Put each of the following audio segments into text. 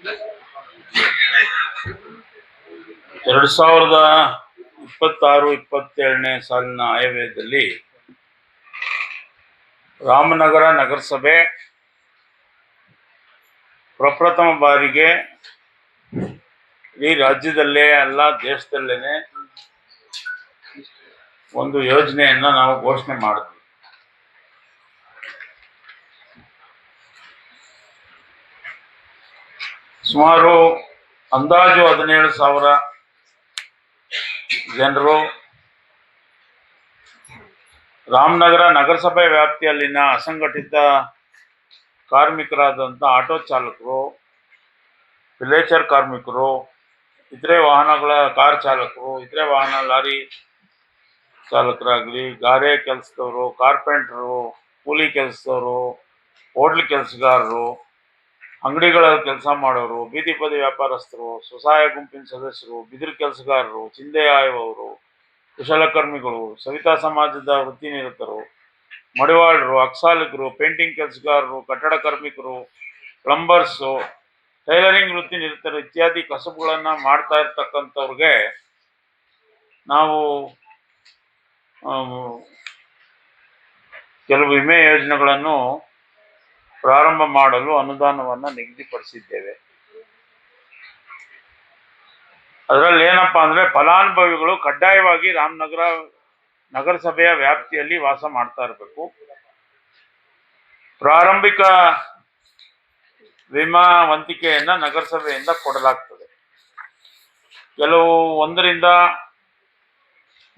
(2026-27ನೇ ಸಾಲಿನ ಆಯವ್ಯಯದಲ್ಲಿ ರಾಮನಗರ ನಗರಸಭೆ ಪ್ರಪ್ರಥಮ ಬಾರಿಗೆ ಈ ರಾಜ್ಯದಲ್ಲೇ ಅಲ್ಲ ದೇಶದಲ್ಲೇನೆ ಒಂದು ಯೋಜನೆಯನ್ನ ನಾವು ಘೋಷಣೆ ಮಾಡಿದ್ವಿ. ಸುಮಾರು ಅಂದಾಜು 17,000 ಜನರು ರಾಮನಗರ ನಗರಸಭೆ ವ್ಯಾಪ್ತಿಯಲ್ಲಿನ ಅಸಂಘಟಿತ ಕಾರ್ಮಿಕರಾದಂಥ ಆಟೋ ಚಾಲಕರು, ವಿಲೇಜರ್ ಕಾರ್ಮಿಕರು, ಇತರೆ ವಾಹನಗಳ ಕಾರ್ ಚಾಲಕರು, ಇತರೆ ವಾಹನ ಲಾರಿ ಚಾಲಕರಾಗಲಿ, ಗಾರೆ ಕೆಲಸದವರು, ಕಾರ್ಪೆಂಟ್ರು, ಕೂಲಿ ಕೆಲಸದವರು, ಹೋಟ್ಲ್ ಕೆಲಸಗಾರರು, ಅಂಗಡಿಗಳಲ್ಲಿ ಕೆಲಸ ಮಾಡೋರು, ಬೀದಿ ಬದಿ ವ್ಯಾಪಾರಸ್ಥರು, ಸ್ವಸಹಾಯ ಗುಂಪಿನ ಸದಸ್ಯರು, ಬಿದಿರು ಕೆಲಸಗಾರರು, ಚಿಂದೆ ಆಯುವವರು, ಕುಶಲಕರ್ಮಿಗಳು, ಸವಿತಾ ಸಮಾಜದ ವೃತ್ತಿ ನಿರತರು, ಮಡಿವಾಳರು, ಅಕ್ಸಾಲಿಗರು, ಪೇಂಟಿಂಗ್ ಕೆಲಸಗಾರರು, ಕಟ್ಟಡ ಕಾರ್ಮಿಕರು, ಪ್ಲಂಬರ್ಸು, ಟೈಲರಿಂಗ್ ವೃತ್ತಿ ನಿರತರು ಇತ್ಯಾದಿ ಕಸಬುಗಳನ್ನು ಮಾಡ್ತಾ ಇರ್ತಕ್ಕಂಥವ್ರಿಗೆ ನಾವು ಕೆಲವು ವಿಮೆ ಯೋಜನೆಗಳನ್ನು ಪ್ರಾರಂಭ ಮಾಡಲು ಅನುದಾನವನ್ನು ನಿಗದಿಪಡಿಸಿದ್ದೇವೆ. ಅದರಲ್ಲಿ ಏನಪ್ಪಾ ಅಂದ್ರೆ ಫಲಾನುಭವಿಗಳು ಕಡ್ಡಾಯವಾಗಿ ರಾಮನಗರ ನಗರಸಭೆಯ ವ್ಯಾಪ್ತಿಯಲ್ಲಿ ವಾಸ ಮಾಡ್ತಾ ಇರಬೇಕು. ಪ್ರಾರಂಭಿಕ ವಿಮಾ ವಂತಿಕೆಯನ್ನ ನಗರಸಭೆಯಿಂದ ಕೊಡಲಾಗ್ತದೆ. ಕೆಲವು 1 ರಿಂದ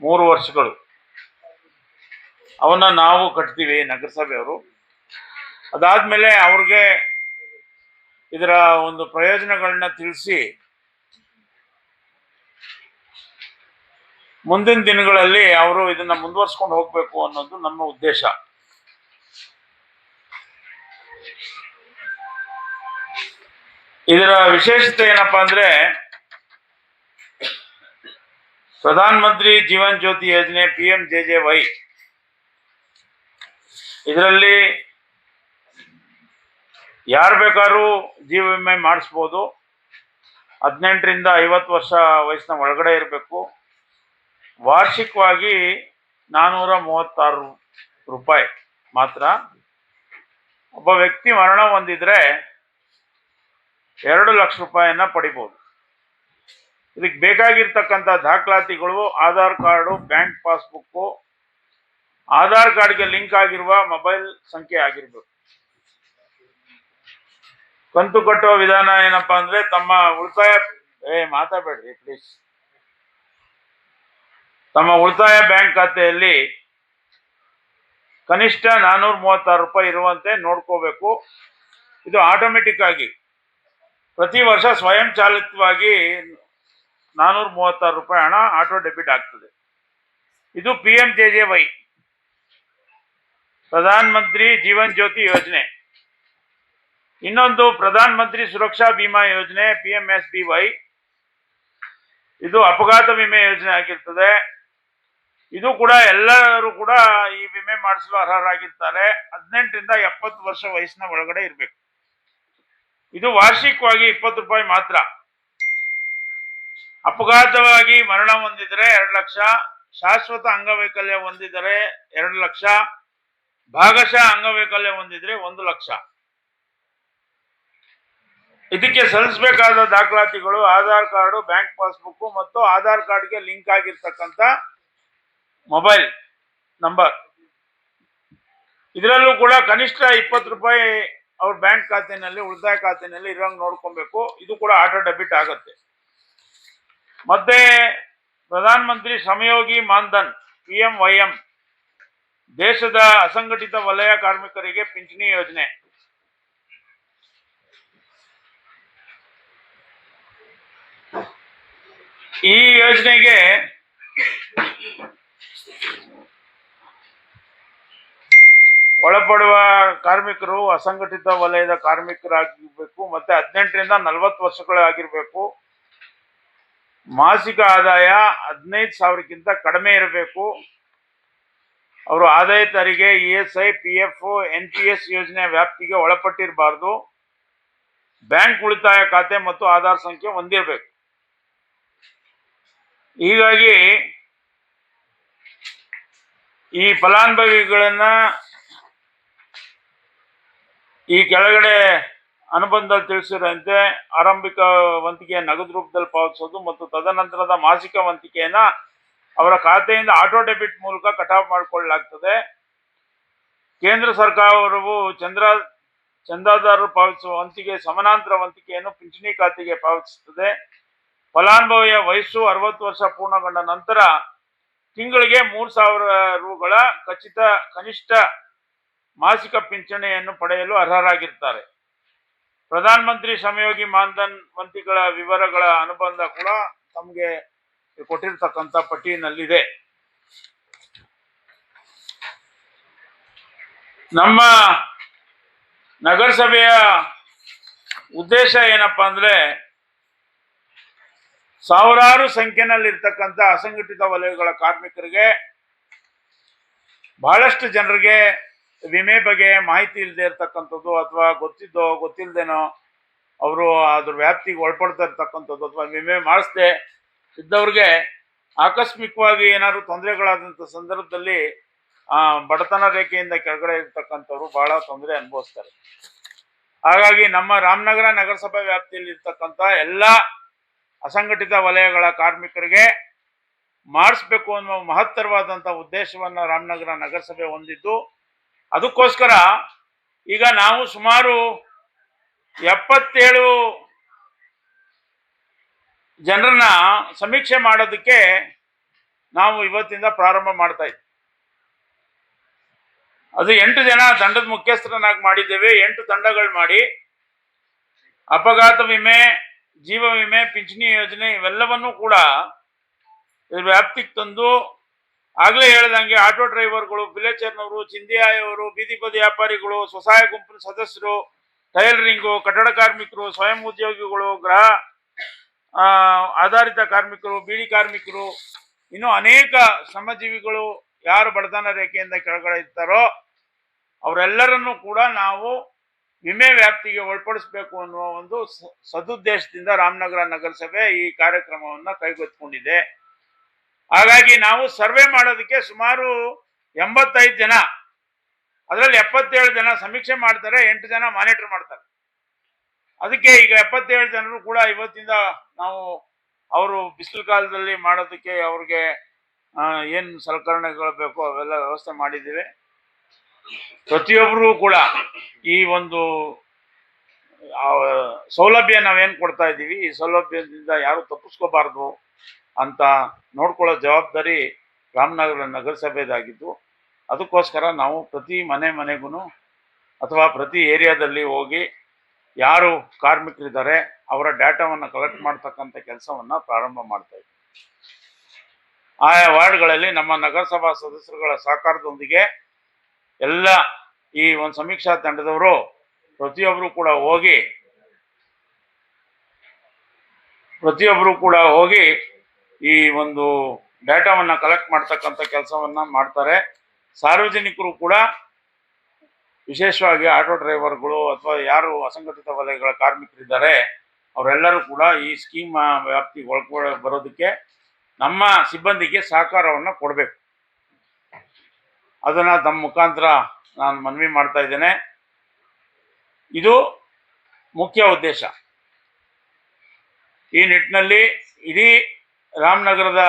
3 ವರ್ಷಗಳು ಅವನ್ನ ನಾವು ಕಟ್ತೀವಿ ನಗರಸಭೆಯವರು. ಅದಾದ್ಮೇಲೆ ಅವ್ರಿಗೆ ಇದರ ಒಂದು ಪ್ರಯೋಜನಗಳನ್ನ ತಿಳಿಸಿ ಮುಂದಿನ ದಿನಗಳಲ್ಲಿ ಅವರು ಇದನ್ನ ಮುಂದುವರ್ಸ್ಕೊಂಡು ಹೋಗ್ಬೇಕು ಅನ್ನೋದು ನಮ್ಮ ಉದ್ದೇಶ. ಇದರ ವಿಶೇಷತೆ ಏನಪ್ಪಾ ಅಂದ್ರೆ ಪ್ರಧಾನ ಮಂತ್ರಿ ಜೀವನ್ ಜ್ಯೋತಿ ಯೋಜನೆ PMJJY ಇದರಲ್ಲಿ ಯಾರು ಬೇಕಾದ್ರೂ ಜೀವ ವಿಮೆ ಮಾಡಿಸ್ಬೋದು. 18 ರಿಂದ 50 ವರ್ಷ ವಯಸ್ಸಿನ ಒಳಗಡೆ ಇರಬೇಕು. ವಾರ್ಷಿಕವಾಗಿ 436 ರೂಪಾಯಿ ಮಾತ್ರ. ಒಬ್ಬ ವ್ಯಕ್ತಿ ಮರಣ ಹೊಂದಿದ್ರೆ 2 ಲಕ್ಷ ರೂಪಾಯಿಯನ್ನ ಪಡಿಬಹುದು. ಇದಕ್ಕೆ ಬೇಕಾಗಿರ್ತಕ್ಕಂಥ ದಾಖಲಾತಿಗಳು Aadhaar card, bank passbook, Aadhaar ಕಾರ್ಡ್ಗೆ ಲಿಂಕ್ ಆಗಿರುವ ಮೊಬೈಲ್ ಸಂಖ್ಯೆ ಆಗಿರ್ಬೇಕು. ಕಂತು ಕಟ್ಟುವ ವಿಧಾನ ಏನಪ್ಪಾ ಅಂದ್ರೆ ತಮ್ಮ ಉಳಿತಾಯ ಮಾತಾಡಬೇಡ್ರಿ ಪ್ಲೀಸ್. ತಮ್ಮ ಉಳಿತಾಯ ಬ್ಯಾಂಕ್ ಖಾತೆಯಲ್ಲಿ ಕನಿಷ್ಠ 436 ರೂಪಾಯಿ ಇರುವಂತೆ ನೋಡ್ಕೋಬೇಕು. ಇದು ಆಟೋಮೆಟಿಕ್ ಆಗಿ ಪ್ರತಿ ವರ್ಷ ಸ್ವಯಂ ಚಾಲಿತವಾಗಿ 436 ರೂಪಾಯಿ ಹಣ ಆಟೋ ಡೆಬಿಟ್ ಆಗ್ತದೆ. ಇದು PMJJY ಪ್ರಧಾನ ಮಂತ್ರಿ ಜೀವನ್ ಜ್ಯೋತಿ ಯೋಜನೆ. ಇನ್ನೊಂದು ಪ್ರಧಾನ ಮಂತ್ರಿ ಸುರಕ್ಷಾ ಬಿಮಾ ಯೋಜನೆ PMSBY. ಇದು ಅಪಘಾತ ವಿಮೆ ಯೋಜನೆ ಆಗಿರ್ತದೆ. ಇದು ಕೂಡ ಎಲ್ಲರೂ ಕೂಡ ಈ ವಿಮೆ ಮಾಡಿಸಲು ಅರ್ಹರಾಗಿರ್ತಾರೆ. 18 ರಿಂದ 70 ವರ್ಷ ವಯಸ್ಸಿನ ಒಳಗಡೆ ಇರಬೇಕು. ಇದು ವಾರ್ಷಿಕವಾಗಿ 20 ರೂಪಾಯಿ ಮಾತ್ರ. ಅಪಘಾತವಾಗಿ ಮರಣ ಹೊಂದಿದರೆ 2 ಲಕ್ಷ, ಶಾಶ್ವತ ಅಂಗವೈಕಲ್ಯ ಹೊಂದಿದರೆ 2 ಲಕ್ಷ, ಭಾಗಶಃ ಅಂಗವೈಕಲ್ಯ ಹೊಂದಿದ್ರೆ 1 ಲಕ್ಷ. ಇದಕ್ಕೆ ಸಲ್ಲಿಸಬೇಕಾದ ದಾಖಲಾತಿಗಳು ಆಧಾರ್ ಕಾರ್ಡು, ಬ್ಯಾಂಕ್ ಪಾಸ್ಬುಕ್ ಮತ್ತು ಆಧಾರ್ ಕಾರ್ಡ್ಗೆ ಲಿಂಕ್ ಆಗಿರ್ತಕ್ಕಂಥ ಮೊಬೈಲ್ ನಂಬರ್. ಇದರಲ್ಲೂ ಕೂಡ ಕನಿಷ್ಠ 20 ರೂಪಾಯಿ ಅವ್ರ ಬ್ಯಾಂಕ್ ಖಾತೆನಲ್ಲಿ, ಉಳಿತಾಯ ಖಾತೆನಲ್ಲಿ ಇರೋಂಗ್ ನೋಡ್ಕೊಬೇಕು. ಇದು ಕೂಡ ಆಟೋ ಡೆಬಿಟ್ ಆಗುತ್ತೆ. ಮತ್ತೆ ಪ್ರಧಾನ ಮಂತ್ರಿ ಶ್ರಮಯೋಗಿ ಮಾನ್ಧನ್ PMYM ದೇಶದ ಅಸಂಘಟಿತ ವಲಯ ಕಾರ್ಮಿಕರಿಗೆ ಪಿಂಚಣಿ ಯೋಜನೆ. ಈ ಯೋಜನೆಗೆ ಒಳಪಡುವ ಕಾರ್ಮಿಕರು ಅಸಂಘಟಿತ ವಲಯದ ಕಾರ್ಮಿಕರಾಗಿರ್ಬೇಕು. ಮತ್ತೆ 18 ರಿಂದ 40 ವರ್ಷಗಳಾಗಿರ್ಬೇಕು. ಮಾಸಿಕ ಆದಾಯ 15,000ಕ್ಕಿಂತ ಕಡಿಮೆ ಇರಬೇಕು. ಅವರು ಆದಾಯ ತೆರಿಗೆ, ESI, PF, NPS ಯೋಜನೆ ವ್ಯಾಪ್ತಿಗೆ ಒಳಪಟ್ಟಿರಬಾರ್ದು. ಬ್ಯಾಂಕ್ ಉಳಿತಾಯ ಖಾತೆ ಮತ್ತು ಆಧಾರ್ ಸಂಖ್ಯೆ ಹೊಂದಿರಬೇಕು. ಹೀಗಾಗಿ ಈ ಫಲಾನುಭವಿಗಳನ್ನ ಈ ಕೆಳಗಡೆ ಅನುಬಂಧದಲ್ಲಿ ತಿಳಿಸಿರುವಂತೆ ಆರಂಭಿಕ ವಂತಿಕೆಯ ನಗದು ರೂಪದಲ್ಲಿ ಪಾವತಿಸೋದು ಮತ್ತು ತದನಂತರದ ಮಾಸಿಕ ವಂತಿಕೆಯನ್ನ ಅವರ ಖಾತೆಯಿಂದ ಆಟೋ ಡೆಬಿಟ್ ಮೂಲಕ ಕಟಾವು ಮಾಡಿಕೊಳ್ಳಲಾಗ್ತದೆ. ಕೇಂದ್ರ ಸರ್ಕಾರವು ಚಂದಾದಾರರು ಪಾವತಿಸುವ ವಂತಿಗೆ ಸಮಾನಾಂತರ ವಂತಿಕೆಯನ್ನು ಪಿಂಚಣಿ ಖಾತೆಗೆ ಪಾವತಿಸುತ್ತದೆ. ಫಲಾನುಭವಿಯ ವಯಸ್ಸು 60 ವರ್ಷ ಪೂರ್ಣಗೊಂಡ ನಂತರ ತಿಂಗಳಿಗೆ 3,000 ರೂಗಳ ಕನಿಷ್ಠ ಮಾಸಿಕ ಪಿಂಚಣಿಯನ್ನು ಪಡೆಯಲು ಅರ್ಹರಾಗಿರ್ತಾರೆ. ಪ್ರಧಾನ ಮಂತ್ರಿ ಶ್ರಮಯೋಗಿ ಮಾನ್ಧನ್ ವಂತಿಗಳ ವಿವರಗಳ ಅನುಬಂಧ ಕೂಡ ತಮಗೆ ಕೊಟ್ಟಿರ್ತಕ್ಕಂಥ ಪಟ್ಟಿನಲ್ಲಿದೆ. ನಮ್ಮ ನಗರಸಭೆಯ ಉದ್ದೇಶ ಏನಪ್ಪಾ ಅಂದ್ರೆ, ಸಾವಿರಾರು ಸಂಖ್ಯೆನಲ್ಲಿರ್ತಕ್ಕಂಥ ಅಸಂಘಟಿತ ವಲಯಗಳ ಕಾರ್ಮಿಕರಿಗೆ, ಬಹಳಷ್ಟು ಜನರಿಗೆ ವಿಮೆ ಬಗ್ಗೆ ಮಾಹಿತಿ ಇಲ್ಲದೆ ಇರ್ತಕ್ಕಂಥದ್ದು ಅಥವಾ ಗೊತ್ತಿದ್ದೋ ಗೊತ್ತಿಲ್ಲದೇನೋ ಅವರು ಅದ್ರ ವ್ಯಾಪ್ತಿಗೆ ಒಳಪಡ್ತಾ ಇರ್ತಕ್ಕಂಥದ್ದು ಅಥವಾ ವಿಮೆ ಮಾಡಿಸದೆ ಇದ್ದವ್ರಿಗೆ ಆಕಸ್ಮಿಕವಾಗಿ ಏನಾದ್ರು ತೊಂದರೆಗಳಾದಂಥ ಸಂದರ್ಭದಲ್ಲಿ ಬಡತನ ರೇಖೆಯಿಂದ ಕೆಳಗಡೆ ಇರ್ತಕ್ಕಂಥವ್ರು ಬಹಳ ತೊಂದರೆ ಅನುಭವಿಸ್ತಾರೆ. ಹಾಗಾಗಿ ನಮ್ಮ ರಾಮನಗರ ನಗರಸಭೆ ವ್ಯಾಪ್ತಿಯಲ್ಲಿ ಇರ್ತಕ್ಕಂಥ ಎಲ್ಲ ಅಸಂಘಟಿತ ವಲಯಗಳ ಕಾರ್ಮಿಕರಿಗೆ ಮಾಡಿಸ್ಬೇಕು ಅನ್ನೋ ಮಹತ್ತರವಾದಂಥ ಉದ್ದೇಶವನ್ನ ರಾಮನಗರ ನಗರಸಭೆ ಹೊಂದಿದ್ದು, ಅದಕ್ಕೋಸ್ಕರ ಈಗ ನಾವು ಸುಮಾರು 77 ಜನರನ್ನ ಸಮೀಕ್ಷೆ ಮಾಡೋದಕ್ಕೆ ನಾವು ಇವತ್ತಿಂದ ಪ್ರಾರಂಭ ಮಾಡ್ತಾ ಇದ್ದೀವಿ. ಅದು 8 ಜನ ತಂಡದ ಮುಖ್ಯಸ್ಥರನ್ನಾಗಿ ಮಾಡಿದ್ದೇವೆ. 8 ತಂಡಗಳು ಮಾಡಿ ಅಪಘಾತ ವಿಮೆ, ಜೀವ ವಿಮೆ, ಪಿಂಚಣಿ ಯೋಜನೆ ಇವೆಲ್ಲವನ್ನೂ ಕೂಡ ವ್ಯಾಪ್ತಿಗೆ ತಂದು, ಆಗ್ಲೇ ಹೇಳ್ದಂಗೆ ಆಟೋ ಡ್ರೈವರ್ಗಳು, ವಿಲೇಚರ್ನವರು, ಚಿಂದಿಯಾಯವರು, ಬೀದಿ ಬದಿ ವ್ಯಾಪಾರಿಗಳು, ಸ್ವಸಹಾಯ ಗುಂಪಿನ ಸದಸ್ಯರು, ಟೈಲರಿಂಗು, ಕಟ್ಟಡ ಕಾರ್ಮಿಕರು, ಸ್ವಯಂ ಉದ್ಯೋಗಿಗಳು, ಗೃಹ ಆಧಾರಿತ ಕಾರ್ಮಿಕರು, ಬೀಡಿ ಕಾರ್ಮಿಕರು, ಇನ್ನು ಅನೇಕ ಶ್ರಮಜೀವಿಗಳು ಯಾರು ಬಡತನ ರೇಖೆಯಿಂದ ಕೆಳಗಡೆ ಇರ್ತಾರೋ ಅವರೆಲ್ಲರನ್ನೂ ಕೂಡ ನಾವು ವಿಮೆ ವ್ಯಾಪ್ತಿಗೆ ಒಳಪಡಿಸಬೇಕು ಅನ್ನುವ ಒಂದು ಸದುದ್ದೇಶದಿಂದ ರಾಮನಗರ ನಗರಸಭೆ ಈ ಕಾರ್ಯಕ್ರಮವನ್ನ ಕೈಗೆತ್ತಿಕೊಂಡಿದೆ. ಹಾಗಾಗಿ ನಾವು ಸರ್ವೆ ಮಾಡೋದಕ್ಕೆ ಸುಮಾರು 85 ಜನ, ಅದರಲ್ಲಿ 77 ಜನ ಸಮೀಕ್ಷೆ ಮಾಡ್ತಾರೆ, 8 ಜನ ಮಾನಿಟರ್ ಮಾಡ್ತಾರೆ. ಅದಕ್ಕೆ ಈಗ 77 ಜನರು ಕೂಡ ಇವತ್ತಿಂದ ನಾವು ಅವರು ಬಿಸಿಲು ಕಾಲದಲ್ಲಿ ಮಾಡೋದಕ್ಕೆ ಅವ್ರಿಗೆ ಏನು ಸಲಕರಣೆಗಳು ಬೇಕೋ ಅವೆಲ್ಲ ವ್ಯವಸ್ಥೆ ಮಾಡಿದ್ದೀವಿ. ಪ್ರತಿಯೊಬ್ಬರು ಕೂಡ ಈ ಒಂದು ಸೌಲಭ್ಯ ನಾವೇನು ಕೊಡ್ತಾ ಇದ್ದೀವಿ, ಈ ಸೌಲಭ್ಯದಿಂದ ಯಾರು ತಪ್ಪಿಸ್ಕೋಬಾರ್ದು ಅಂತ ನೋಡ್ಕೊಳ್ಳೋ ಜವಾಬ್ದಾರಿ ರಾಮನಗರ ನಗರಸಭೆದಾಗಿದ್ದು, ಅದಕ್ಕೋಸ್ಕರ ನಾವು ಪ್ರತಿ ಮನೆಗೂ ಅಥವಾ ಪ್ರತಿ ಏರಿಯಾದಲ್ಲಿ ಹೋಗಿ ಯಾರು ಕಾರ್ಮಿಕರಿದ್ದಾರೆ ಅವರ ಡಾಟಾವನ್ನು ಕಲೆಕ್ಟ್ ಮಾಡ್ತಕ್ಕಂಥ ಕೆಲಸವನ್ನು ಪ್ರಾರಂಭ ಮಾಡ್ತಾ ಇದ್ದೀವಿ. ಆಯಾ ವಾರ್ಡ್ಗಳಲ್ಲಿ ನಮ್ಮ ನಗರಸಭಾ ಸದಸ್ಯರುಗಳ ಸಹಕಾರದೊಂದಿಗೆ ಎಲ್ಲ ಈ ಒಂದು ಸಮೀಕ್ಷಾ ತಂಡದವರು ಪ್ರತಿಯೊಬ್ಬರು ಕೂಡ ಹೋಗಿ ಈ ಒಂದು ಡಾಟಾವನ್ನು ಕಲೆಕ್ಟ್ ಮಾಡ್ತಕ್ಕಂಥ ಕೆಲಸವನ್ನ ಮಾಡ್ತಾರೆ. ಸಾರ್ವಜನಿಕರು ಕೂಡ ವಿಶೇಷವಾಗಿ ಆಟೋ ಡ್ರೈವರ್ಗಳು ಅಥವಾ ಯಾರು ಅಸಂಘಟಿತ ವಲಯಗಳ ಕಾರ್ಮಿಕರಿದ್ದಾರೆ ಅವರೆಲ್ಲರೂ ಕೂಡ ಈ ಸ್ಕೀಮ್ ವ್ಯಾಪ್ತಿಗೆ ಬರೋದಕ್ಕೆ ನಮ್ಮ ಸಿಬ್ಬಂದಿಗೆ ಸಹಕಾರವನ್ನು ಕೊಡಬೇಕು. ಅದನ್ನು ತಮ್ಮ ಮುಖಾಂತರ ನಾನು ಮನವಿ ಮಾಡ್ತಾ ಇದ್ದೇನೆ. ಇದು ಮುಖ್ಯ ಉದ್ದೇಶ. ಈ ನಿಟ್ಟಿನಲ್ಲಿ ಇಡೀ ರಾಮನಗರದ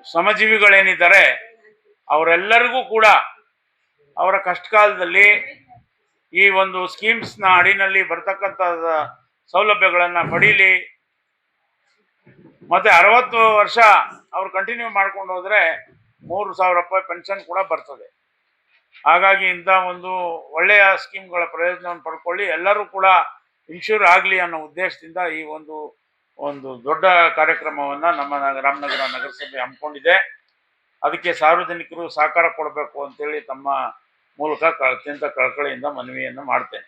ಶ್ರಮಜೀವಿಗಳೇನಿದ್ದಾರೆ ಅವರೆಲ್ಲರಿಗೂ ಕೂಡ ಅವರ ಕಷ್ಟಕಾಲದಲ್ಲಿ ಈ ಒಂದು ಸ್ಕೀಮ್ಸ್ನ ಅಡಿನಲ್ಲಿ ಬರ್ತಕ್ಕಂಥ ಸೌಲಭ್ಯಗಳನ್ನು ಪಡೀಲಿ. ಮತ್ತೆ 60 ವರ್ಷ ಅವ್ರು ಕಂಟಿನ್ಯೂ ಮಾಡ್ಕೊಂಡು ಹೋದ್ರೆ 3,000 ರೂಪಾಯಿ ಪೆನ್ಷನ್ ಕೂಡ ಬರ್ತದೆ. ಹಾಗಾಗಿ ಇಂಥ ಒಂದು ಒಳ್ಳೆಯ ಸ್ಕೀಮ್ಗಳ ಪ್ರಯೋಜನವನ್ನು ಪಡ್ಕೊಳ್ಳಿ, ಎಲ್ಲರೂ ಕೂಡ ಇನ್ಶೂರ್ ಆಗಲಿ ಅನ್ನೋ ಉದ್ದೇಶದಿಂದ ಈ ಒಂದು ದೊಡ್ಡ ಕಾರ್ಯಕ್ರಮವನ್ನು ನಮ್ಮ ರಾಮನಗರ ನಗರಸಭೆ ಹಮ್ಮಿಕೊಂಡಿದೆ. ಅದಕ್ಕೆ ಸಾರ್ವಜನಿಕರು ಸಹಕಾರ ಕೊಡಬೇಕು ಅಂತೇಳಿ ತಮ್ಮ ಮೂಲಕ ಅತ್ಯಂತ ಕಳಕಳಿಯಿಂದ ಮನವಿಯನ್ನು ಮಾಡ್ತೇನೆ.